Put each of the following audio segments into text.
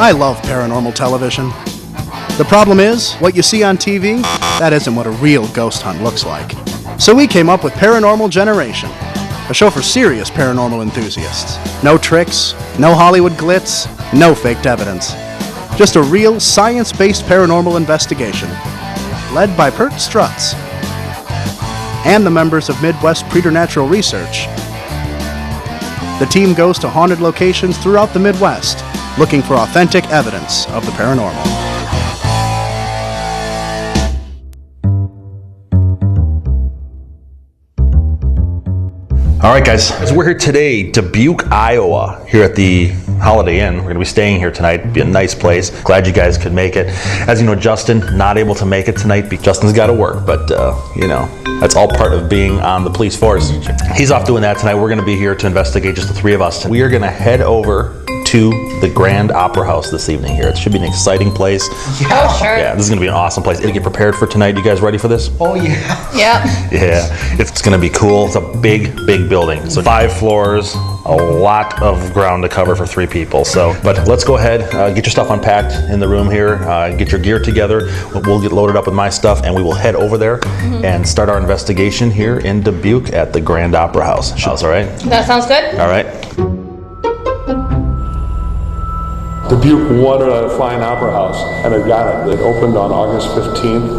I love paranormal television. The problem is, what you see on TV, that isn't what a real ghost hunt looks like. So we came up with Paranormal Generation, a show for serious paranormal enthusiasts. No tricks, no Hollywood glitz, no faked evidence. Just a real science-based paranormal investigation, led by Pert Strutz and the members of Midwest Preternatural Research. The team goes to haunted locations throughout the Midwest, looking for authentic evidence of the paranormal. All right, guys, as we're here today, Dubuque, Iowa, here at the Holiday Inn. We're going to be staying here tonight. It'll be a nice place. Glad you guys could make it. As you know, Justin, not able to make it tonight because Justin's got to work, but, you know, that's all part of being on the police force. He's off doing that tonight. We're going to be here to investigate, just the three of us. We are going to head over to the Grand Opera House this evening here. It should be an exciting place. Yeah. Oh, sure. Yeah, this is going to be an awesome place. To get prepared for tonight. You guys ready for this? Oh, yeah. Yeah. Yeah, it's going to be cool. It's a big, big building. So 5 floors, a lot of ground to cover for 3 people. So, but let's go ahead, get your stuff unpacked in the room here, get your gear together. We'll get loaded up with my stuff and we will head over there and start our investigation here in Dubuque at the Grand Opera House. Sounds all right? That sounds good. All right. Dubuque wanted a fine opera house, and it got it. It opened on August 15th,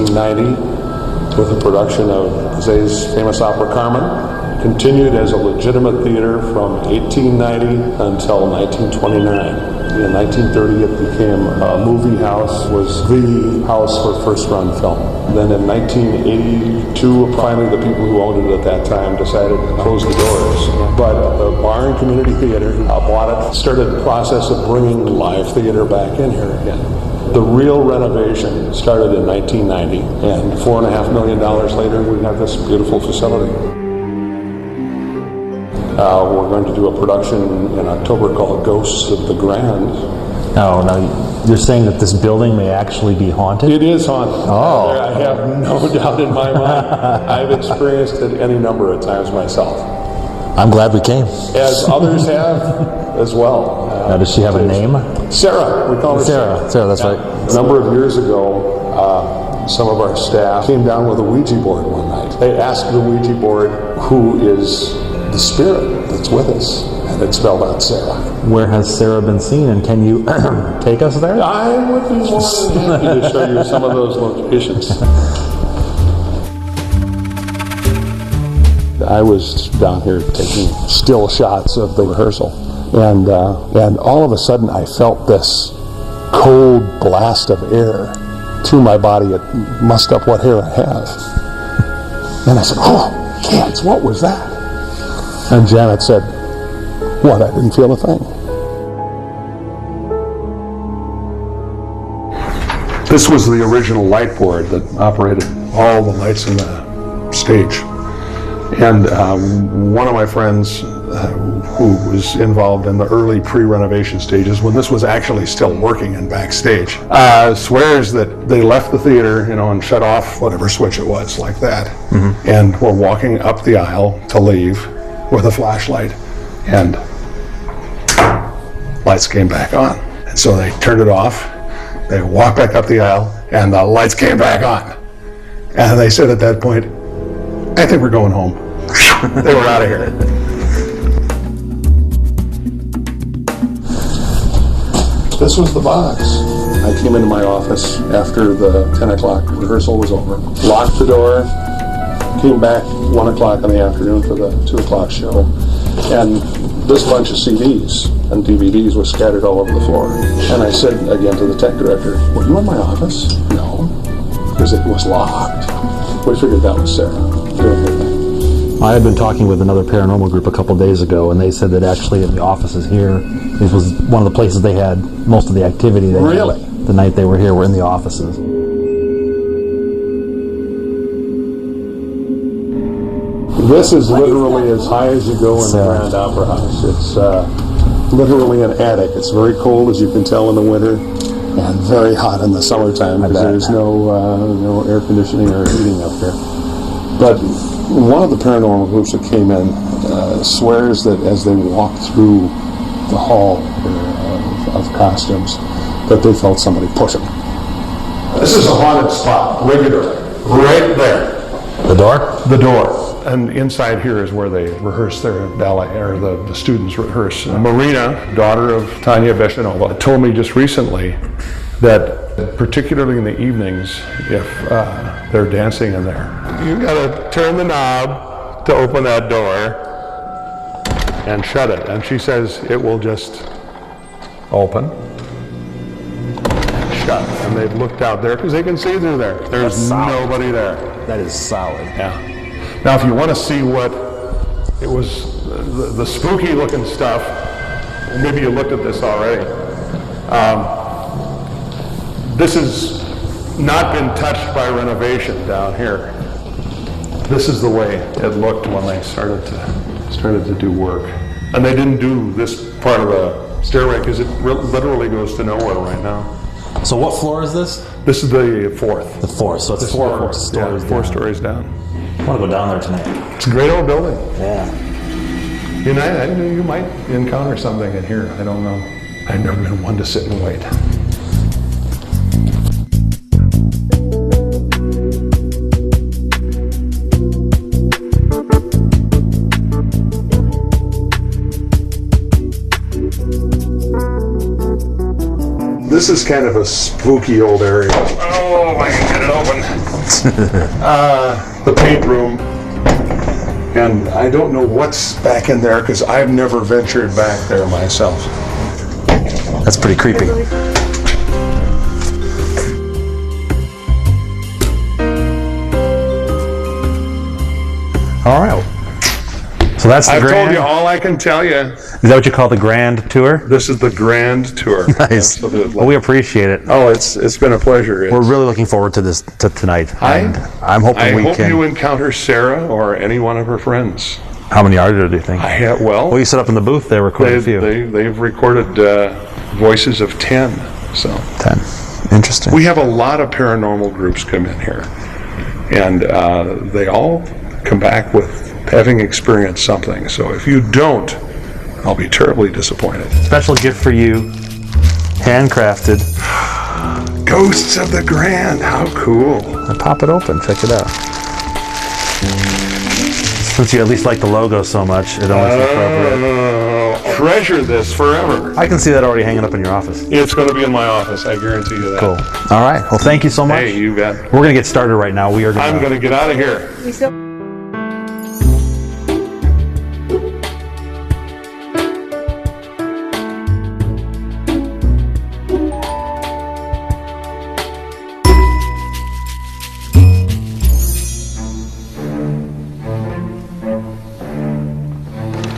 1890, with a production of Zay's famous opera Carmen. Continued as a legitimate theater from 1890 until 1929. In 1930, it became a movie house, was the house for first-run film. Then in 1982, finally the people who owned it at that time decided to close the doors. But the Bar and Community Theater bought it, started the process of bringing live theater back in here again. The real renovation started in 1990, and $4.5 million later, we have this beautiful facility. We're going to do a production in October called Ghosts of the Grand. Oh, now you're saying that this building may actually be haunted? It is haunted. Oh. I have no doubt in my mind. I've experienced it any number of times myself. I'm glad we came. As others have as well. Now, does she have a name? Sarah. We call her Sarah. Sarah, that's right. A number of years ago, some of our staff came down with a Ouija board one night. They asked the Ouija board, who is the spirit that's with us? And it spelled out Sarah. Where has Sarah been seen, and can you take us there? I would be more than happy to show you some of those locations. I was down here taking still shots of the rehearsal, and all of a sudden I felt this cold blast of air through my body. It mussed up what hair I have. And I said, "Oh, kids, what was that?" And Janet said, "What? I didn't feel a thing." This was the original light board that operated all the lights in the stage. And one of my friends who was involved in the early pre-renovation stages, when this was actually still working in backstage, swears that they left the theater, you know, and shut off whatever switch it was, like that, and were walking up the aisle to leave with a flashlight, and lights came back on. And so they turned it off, they walked back up the aisle, and the lights came back on. And they said at that point, "I think we're going home." They were out of here. This was the box. I came into my office after the 10 o'clock rehearsal was over, locked the door, came back 1 o'clock in the afternoon for the 2 o'clock show, and this bunch of CDs and DVDs was scattered all over the floor. And I said again to the tech director, "Were you in my office?" "No," because it was locked. We figured that was Sarah doing her thing. I had been talking with another paranormal group a couple days ago, and they said that actually in the offices here, this was one of the places they had most of the activity. They Really? had the night they were here were in the offices. This is literally as high as you go in the Grand Opera House. It's literally an attic. It's very cold, as you can tell, in the winter, and very hot in the summertime because there's no air conditioning or heating up here. But one of the paranormal groups that came in swears that as they walked through the hall of costumes that they felt somebody pushing. This is a haunted spot, regularly, right there. The door? The door. And inside here is where they rehearse their ballet, or the students rehearse. Marina, daughter of Tanya Beshanova, told me just recently that particularly in the evenings, if they're dancing in there, you gotta turn the knob to open that door and shut it. And she says it will just open, shut. And they've looked out there because they can see through there. There's nobody there. That is solid. Yeah. Now, if you want to see what it was, the spooky looking stuff, maybe you looked at this already. This has not been touched by renovation down here. This is the way it looked when they started to do work. And they didn't do this part of the stairway because it literally goes to nowhere right now. So what floor is this? This is the fourth. The fourth, so it's four stories down. 4 stories down. I want to go down there tonight. It's a great old building. Yeah. You might encounter something in here. I don't know. I've never been one to sit and wait. This is kind of a spooky old area. Oh, I can get it open. The paint room. And I don't know what's back in there because I've never ventured back there myself. That's pretty creepy. All right. So that's the I've grand. told you all I can tell you. Is that what you call the grand tour? This is the grand tour. Nice. Absolutely. Well, we appreciate it. Oh, it's been a pleasure. We're really looking forward to tonight. And I'm hoping I we hope can. you encounter Sarah or any one of her friends. How many are there, do you think? Well, You set up in the booth, they recorded a few. They've recorded voices of 10. So 10. Interesting. we have a lot of paranormal groups come in here, and they all come back with having experienced something. So if you don't, I'll be terribly disappointed. Special gift for you, handcrafted. Ghosts of the Grand, how cool. Pop it open, check it out. Since you at least like the logo so much, it almost appropriate. Treasure this forever. I can see that already hanging up in your office. It's going to be in my office, I guarantee you that. Cool. All right. Well, thank you so much. Hey, you bet. We're going to get started right now. We are I'm going to get out of here.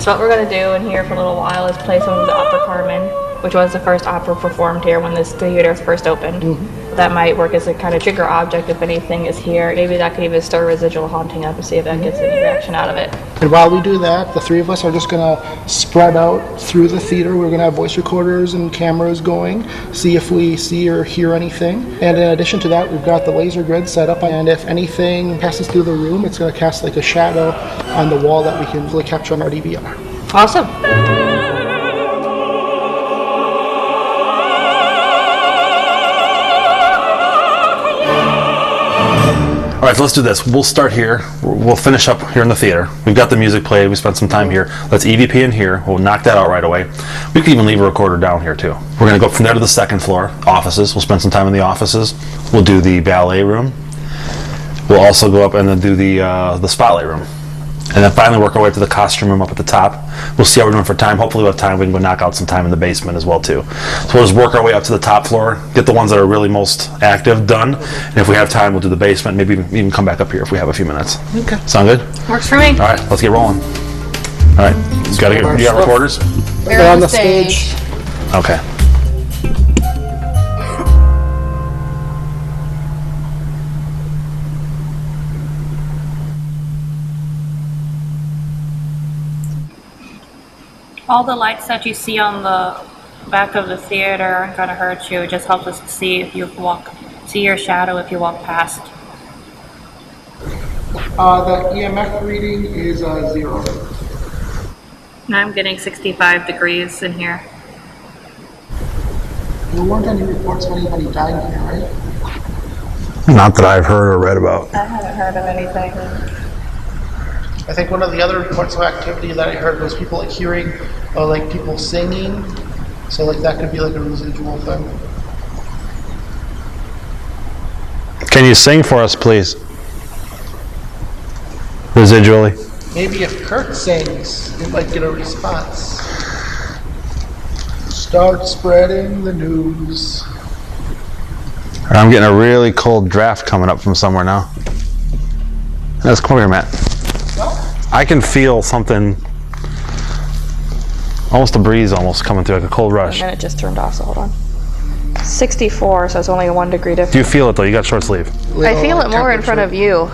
So what we're going to do in here for a little while is play some of the opera Carmen, which was the first opera performed here when this theater first opened. That might work as a kind of trigger object if anything is here. Maybe that could even stir residual haunting up and see if that gets any reaction out of it. And while we do that, the three of us are just going to spread out through the theater. We're going to have voice recorders and cameras going, see if we see or hear anything. And in addition to that, we've got the laser grid set up, and if anything passes through the room, it's going to cast like a shadow on the wall that we can really capture on our DVR. Awesome. All right, so let's do this. We'll start here. We'll finish up here in the theater. We've got the music played. We spent some time here. Let's EVP in here. We'll knock that out right away. We can even leave a recorder down here too. We're going to go from there to the second floor, offices. We'll spend some time in the offices. We'll do the ballet room. We'll also go up and then do the spotlight room. And then finally work our way up to the costume room up at the top. We'll see how we're doing for time. Hopefully we'll have time. We can go knock out some time in the basement as well too. So we'll just work our way up to the top floor, get the ones that are really most active done. And if we have time, we'll do the basement. Maybe even come back up here if we have a few minutes. Okay. Sound good? Works for me. All right, let's get rolling. All right, you got recorders? They're on the stage. Okay. All the lights that you see on the back of the theater aren't going to hurt you. It just helps us to see if you see your shadow if you walk past. The EMF reading is 0. And I'm getting 65 degrees in here. There weren't any reports of anybody dying here, right? Not that I've heard or read about. I haven't heard of anything. I think one of the other reports of activity that I heard was people like hearing like people singing. So like that could be like a residual thing. Can you sing for us, please? Residually. Maybe if Kurt sings, it might get a response. Start spreading the news. I'm getting a really cold draft coming up from somewhere now. Let's come over here, Matt. I can feel something, almost a breeze almost coming through, like a cold rush. And it just turned off, so hold on. 64, so it's only a 1 degree difference. Do you feel it though? You got short sleeve. I feel it more in front of you.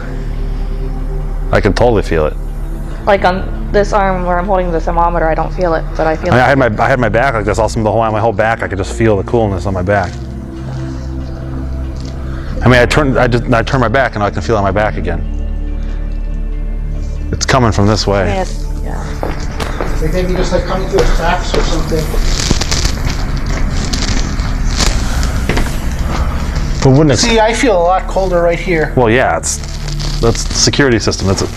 I can totally feel it. Like on this arm where I'm holding the thermometer, I don't feel it, but I feel I it. had my back like this, also the whole my back. I could just feel the coolness on my back. I mean, I turn my back and I can feel it on my back again. It's coming from this way. Yeah. Like maybe just like coming through a fax or something. But wouldn't it? See, I feel a lot colder right here. Well, yeah, that's the security system. That's it.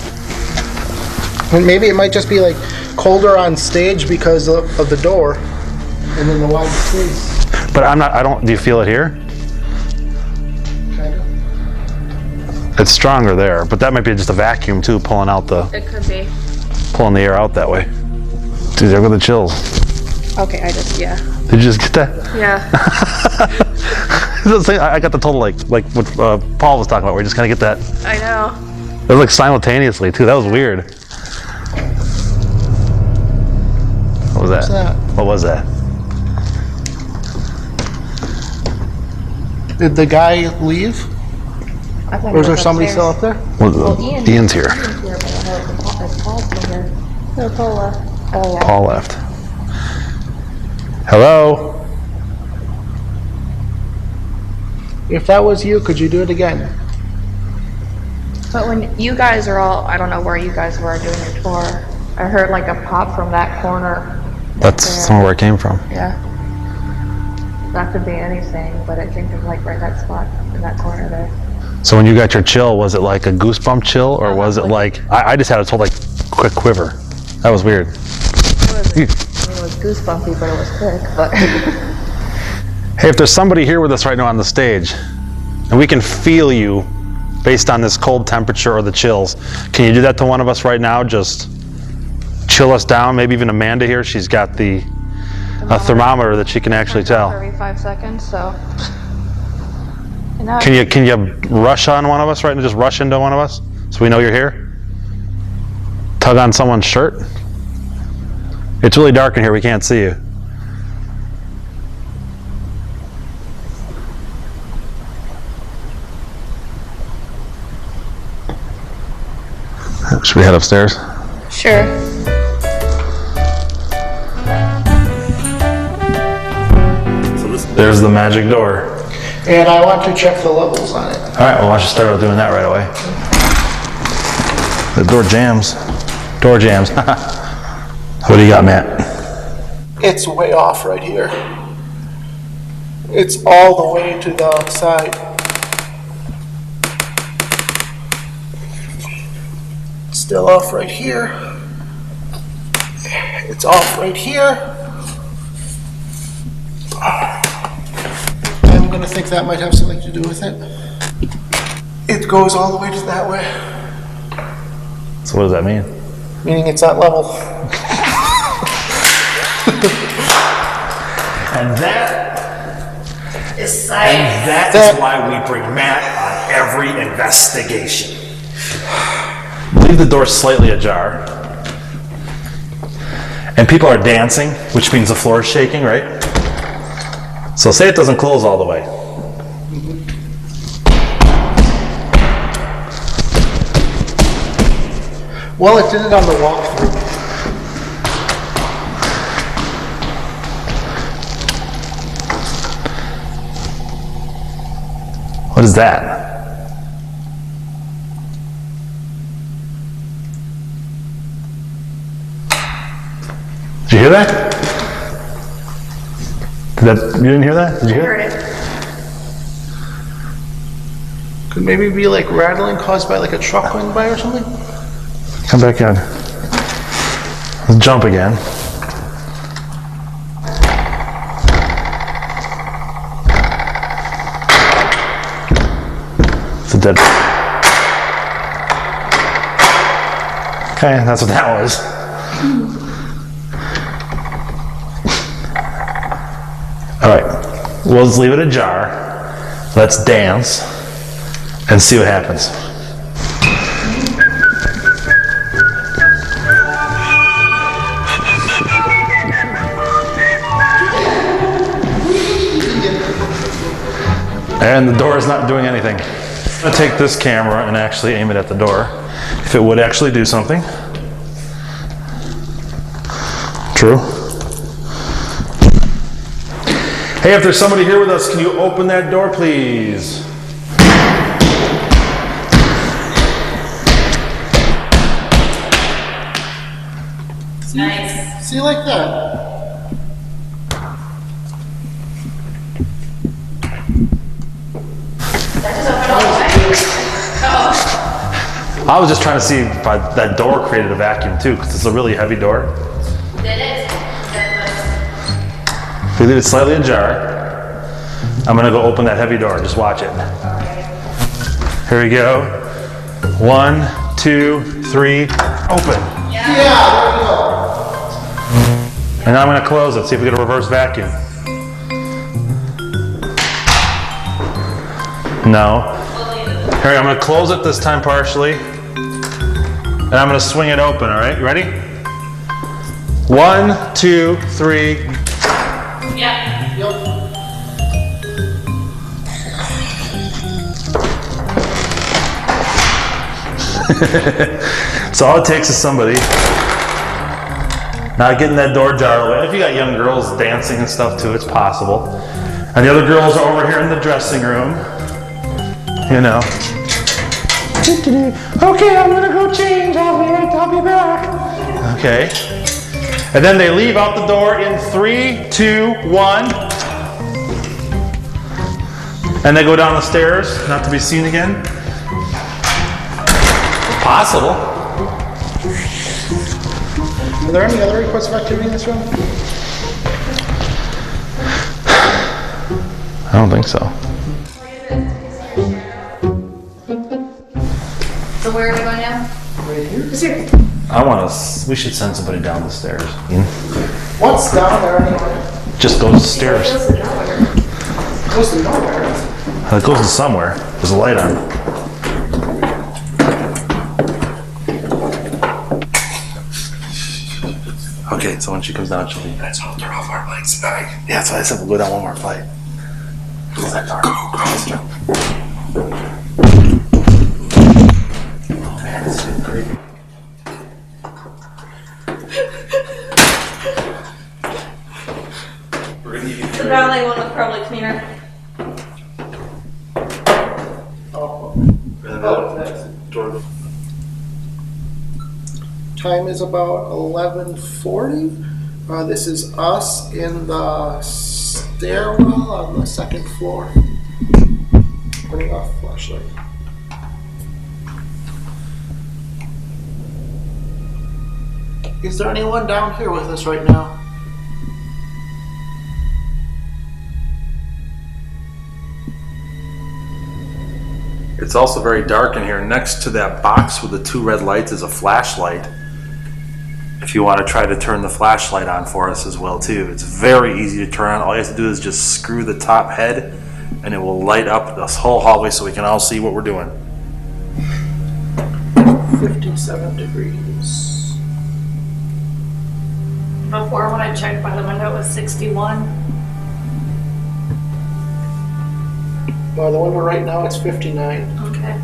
And maybe it might just be like colder on stage because of the door, and then the wide space. But I don't. Do you feel it here? Kind of. It's stronger there, but that might be just a vacuum too, pulling It could be. the air out that way. Dude, there go the chills. Okay, yeah. Did you just get that? Yeah. I got the total like what Paul was talking about. Where you just kind of get that. I know. It was like simultaneously too. That was weird. What was that? What's that? What was that? Did the guy leave? I think Or is it there was somebody upstairs. still up there? Well, Ian's here. Ian's here, but I know it's Paul's still here. No, Paul left. Oh, yeah. Paul left. Hello. If that was you, could you do it again? But when you guys are all, I don't know where you guys were doing your tour, I heard like a pop from that corner. That's somewhere where it came from. Yeah. That could be anything, but it came from like right that spot in that corner there. So when you got your chill, was it like a goosebump chill, or was it like I just had a total like quick quiver? That was weird. It was goosebumpy, but it was quick. But Hey, if there's somebody here with us right now on the stage, and we can feel you based on this cold temperature or the chills, can you do that to one of us right now? Just chill us down. Maybe even Amanda here. She's got a thermometer that she can actually tell. 35 seconds, so. And now Can you rush on one of us right now? Just rush into one of us so we know you're here. Tug on someone's shirt. It's really dark in here. We can't see you. Should we head upstairs? Sure. There's the magic door. And I want to check the levels on it. All right, well, why don't you start doing that right away? The door jams. Door jams. What do you got, Matt? It's way off right here. It's all the way to the side. Still off right here. It's off right here. I'm gonna think that might have something to do with it. It goes all the way to that way, So what does that mean? meaning it's not level. And that is why we bring Matt on every investigation. Leave the door slightly ajar. And people are dancing, which means the floor is shaking, right? So say it doesn't close all the way. Well, it did it on the walkthrough. What is that? Did you hear that? You didn't hear that? Did you hear Heard it? it. Could maybe be like rattling caused by like a truck going by or something? Come back in. Let's jump again. It's a dead. Okay, that's what that was. All right, we'll just leave it ajar. Let's dance and see what happens. And the door is not doing anything. I'm going to take this camera and actually aim it at the door. If it would actually do something. True. Hey, if there's somebody here with us, can you open that door, please? Nice. See, like that. I was just trying to see if that door created a vacuum too, because it's a really heavy door. It is. If we leave it slightly ajar, I'm gonna go open that heavy door. Just watch it. Here we go. 1, 2, 3, open. Yeah, there we go. And now I'm gonna close it, see if we get a reverse vacuum. No. Here, I'm gonna close it this time partially. And I'm gonna swing it open, all right? You ready? 1, 2, 3. Yeah. So all it takes is somebody not getting that door jar away. If you got young girls dancing and stuff too, it's possible. And the other girls are over here in the dressing room. You know. Okay, I'm gonna go change. I'll be back. Okay. And then they leave out the door in 3, 2, 1. And they go down the stairs, not to be seen again. Possible. Are there any other reports of activity in this room? I don't think so. So where are we going now? Right here. Is here. We should send somebody down the stairs. What's down there anyway? Just go to the stairs. It goes to nowhere. It goes to somewhere. There's a light on. Okay, so when she comes down, she'll be. Let's all turn off our lights tonight. Yeah, that's why I said we'll go down one more flight. Close that door. Let's jump. Man, this is creepy. The ballet one was probably cleaner. Time is about 11:40. This is us in the stairwell on the second floor. Turning off flashlight. Is there anyone down here with us right now? It's also very dark in here. Next to that box with the 2 red lights is a flashlight. If you want to try to turn the flashlight on for us as well too. It's very easy to turn on. All you have to do is just screw the top head and it will light up this whole hallway so we can all see what we're doing. 57 degrees. Before when I checked by the window it was 61. The one we're right now, it's 59. Okay.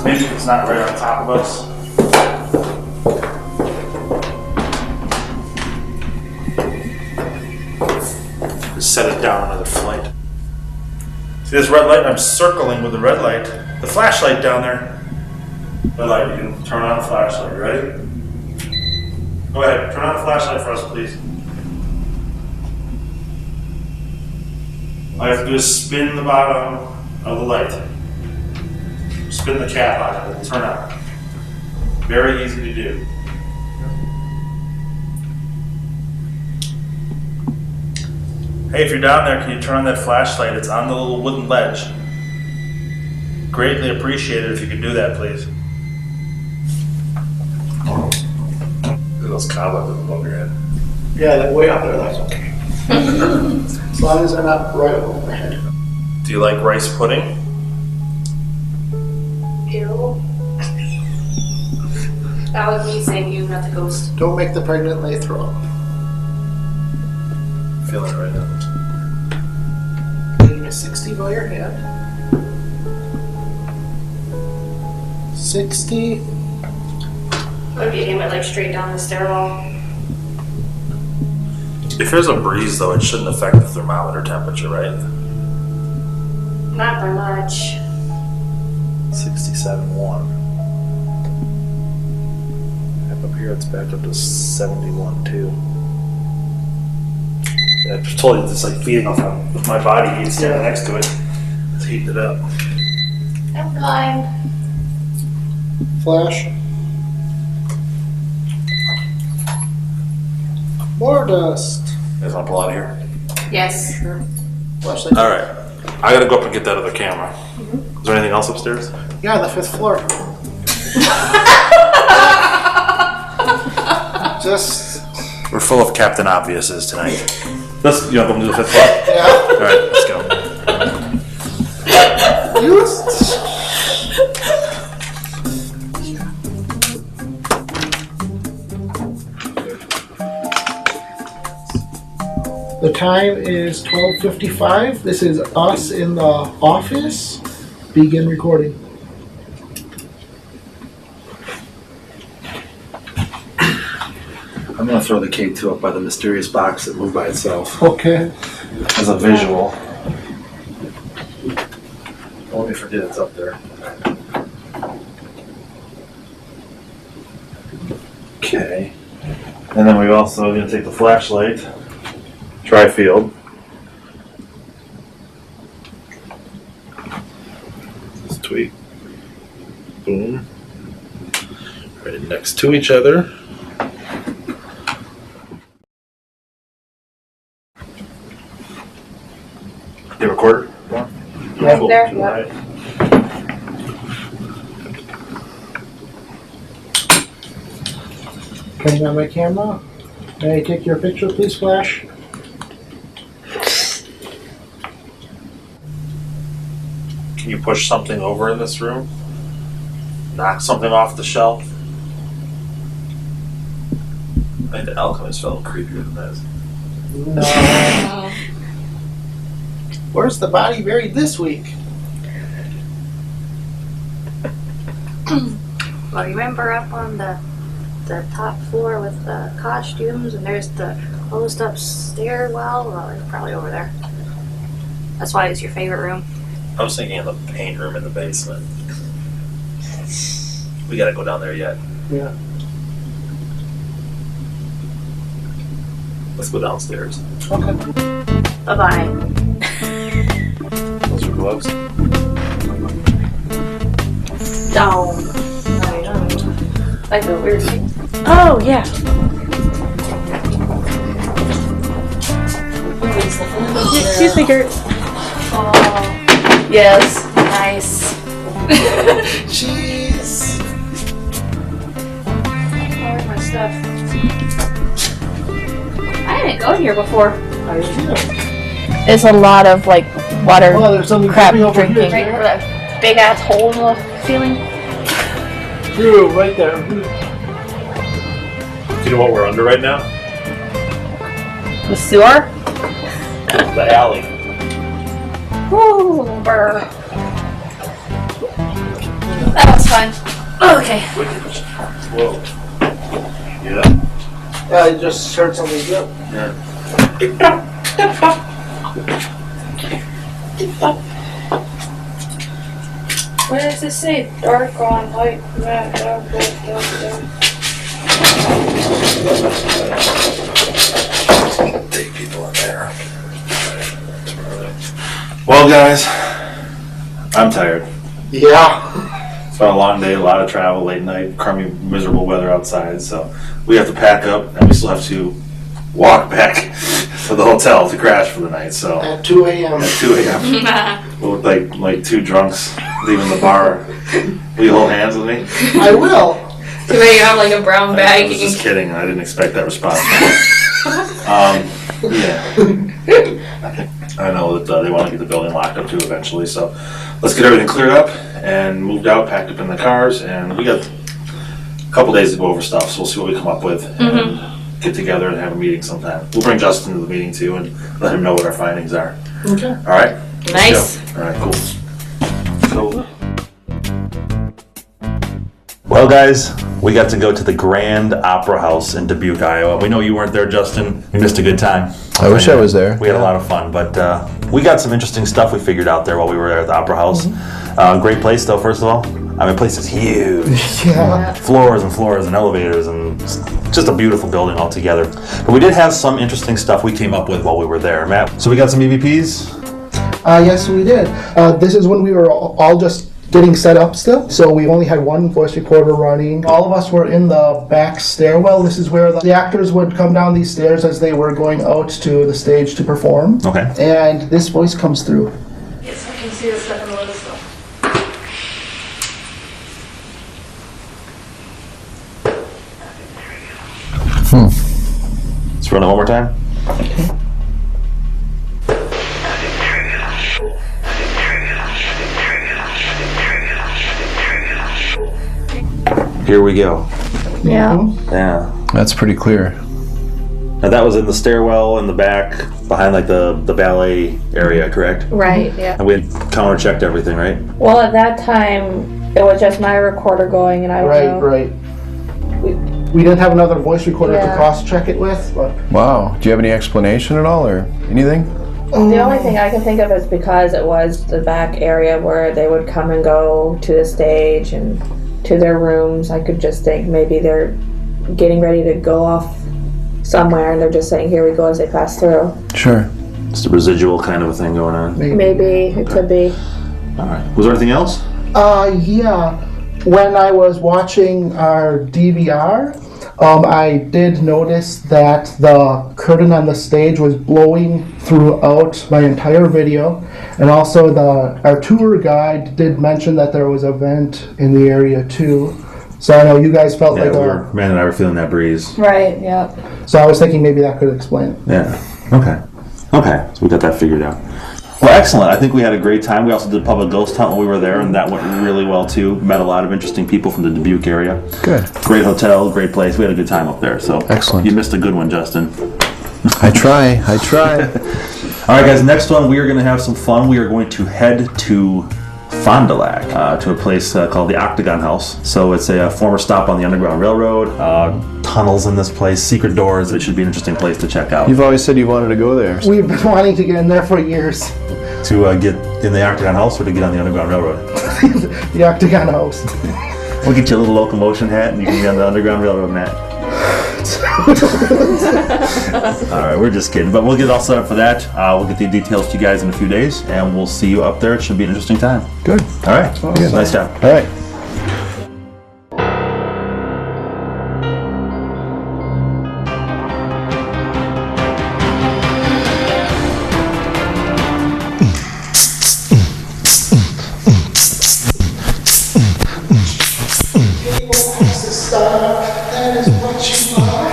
Maybe it's not right on top of us. Just set it down another flight. See this red light? I'm circling with the red light. The flashlight down there. Red light, you can turn on the flashlight. Ready? Go ahead, turn on the flashlight for us, please. All you have to do is spin the bottom of the light. Spin the cap on it, it'll turn on. Very easy to do. Hey, if you're down there, can you turn on that flashlight? It's on the little wooden ledge. Greatly appreciate it if you could do that, please. Look at those cobwebs above your head. Yeah, that way up there, that's okay. As long as they're not right over my head. Do you like rice pudding? Ew. That was me saying you, not the ghost. Don't make the pregnant lady throw up. Feel it right now. Give me 60 by your hand. 60. What if you aim it like straight down the stairwell? If there's a breeze, though, it shouldn't affect the thermometer temperature, right? Not by much. 67.1. Up here, it's back up to 71.2. Yeah, I just told you it's like feeding off my body heat standing next to it. It's heating it up. I'm blind. Flash. More dust. You guys want to pull out of here? Yes. Sure. Flashlight. All right. I gotta go up and get that other camera. Is there anything else upstairs? Yeah, the 5th floor. Just. We're full of Captain Obviouses tonight. Let's, you know, go to the 5th floor? Yeah. All right, let's go. The time is 12:55. This is us in the office. Begin recording. I'm going to throw the K2 up by the mysterious box that moved by itself Okay. as a visual. Don't let me forget it's up there. Okay. And then we also going to take the flashlight, tri-field. Just tweak. Boom. Right next to each other. You recorder? Yeah. Right there, yeah. Right. Turning on my camera. May I take your picture, please, Flash? Can you push something over in this room? Knock something off the shelf? I think the alchemist felt creepier than this. No. Where's the body buried this week? Well, remember up on the top floor with the costumes, and there's the closed up stairwell? Well, it's probably over there. That's why it's your favorite room. I was thinking of the paint room in the basement. We gotta go down there yet. Yeah. Let's go downstairs. Okay. Bye-bye. Those are gloves. Down. Like a weird thing. Oh, yeah. Speaker. Oh, yes. Nice. Jeez. Where's my stuff? I didn't go here before. It's a lot of like water Oh, there's something crap dripping over here. drinking. Right where that big ass hole in the ceiling. Drew, right there. Do you know what we're under right now? The sewer. The alley. Ooh, brr. That was fun. Okay. Whoa. Yeah. I just heard something drip. Where does it say? Dark on light. Dark. Take people in there. Well, guys, I'm tired. Yeah. It's been a long day, a lot of travel, late night, crummy, miserable weather outside. So we have to pack up, and we still have to walk back to the hotel to crash for the night. So At 2 a.m. at 2 a.m. we look like two drunks leaving the bar. Will you hold hands with me? I will. Too bad you have like a brown I bag. was just kidding. I didn't expect that response. Yeah. I know that they want to get the building locked up too eventually. So let's get everything cleared up and moved out, packed up in the cars, and we got a couple days to go over stuff. So we'll see what we come up with and get together and have a meeting sometime. We'll bring Justin to the meeting too and let him know what our findings are. Okay. All right? Nice. All right, cool. So, well, guys, we got to go to the Grand Opera House in Dubuque, Iowa. We know you weren't there, Justin. You missed a good time. I wish I was there. We had a lot of fun, but we got some interesting stuff we figured out there while we were there at the Opera House. Great place, though, first of all. I mean, the place is huge. Yeah. Floors and floors and elevators and just a beautiful building altogether. But we did have some interesting stuff we came up with while we were there. Matt, so we got some EVPs? Yes, we did. This is when we were all just getting set up still. So we only had one voice recorder running. All of us were in the back stairwell. This is where the actors would come down these stairs as they were going out to the stage to perform. Okay. And this voice comes through. Yes, I can see the stuff in the window still. Let's run it one more time. Here we go. Yeah. Yeah. That's pretty clear. Now that was in the stairwell in the back, behind like the ballet area, correct? Right, yeah. And we had counter-checked everything, right? Well, at that time, it was just my recorder going, and I don't know. Right. We didn't have another voice recorder to Yeah. cross-check it with, but Wow. Do you have any explanation at all or anything? The only thing I can think of is because it was the back area where they would come and go to the stage and to their rooms. I could just think maybe they're getting ready to go off somewhere and they're just saying, here we go, as they pass through. Sure. Just a residual kind of a thing going on. Maybe it could be. All right. Was there anything else? yeah. When I was watching our DVR, I did notice that the curtain on the stage was blowing throughout my entire video, and also our tour guide did mention that there was a vent in the area too. So I know you guys felt like Man and I were feeling that breeze. Right, yeah. So I was thinking maybe that could explain it. Yeah. Okay. So we got that figured out. Well, excellent. I think we had a great time. We also did public ghost hunt when we were there, and that went really well too. Met a lot of interesting people from the Dubuque area. Good. Great hotel, great place. We had a good time up there. So Excellent. You missed a good one, Justin. I try. All right, guys. Next one, we are going to have some fun. We are going to head to Fond du Lac, to a place called the Octagon House. So it's a former stop on the Underground Railroad. Tunnels in this place, secret doors. It should be an interesting place to check out. You've always said you wanted to go there. We've been wanting to get in there for years. To get in the Octagon House or to get on the Underground Railroad? The Octagon House. We'll get you a little locomotion hat and you can be on the Underground Railroad, Matt. All right, we're just kidding, but we'll get all set up for that. We'll get the details to you guys in a few days, and we'll see you up there. It should be an interesting time. Good. All right. Awesome. Nice job. All right. That is what you are.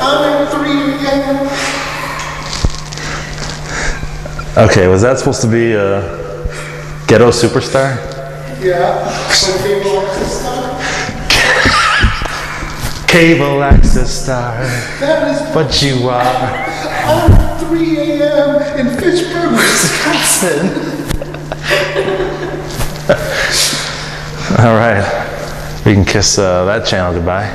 I'm in 3 a.m. Okay, was that supposed to be a ghetto superstar? Yeah. Cable access star. Cable access star. That is But you are. I'm at 3 a.m. in Fitchburg, Wisconsin. All right. We can kiss that channel goodbye.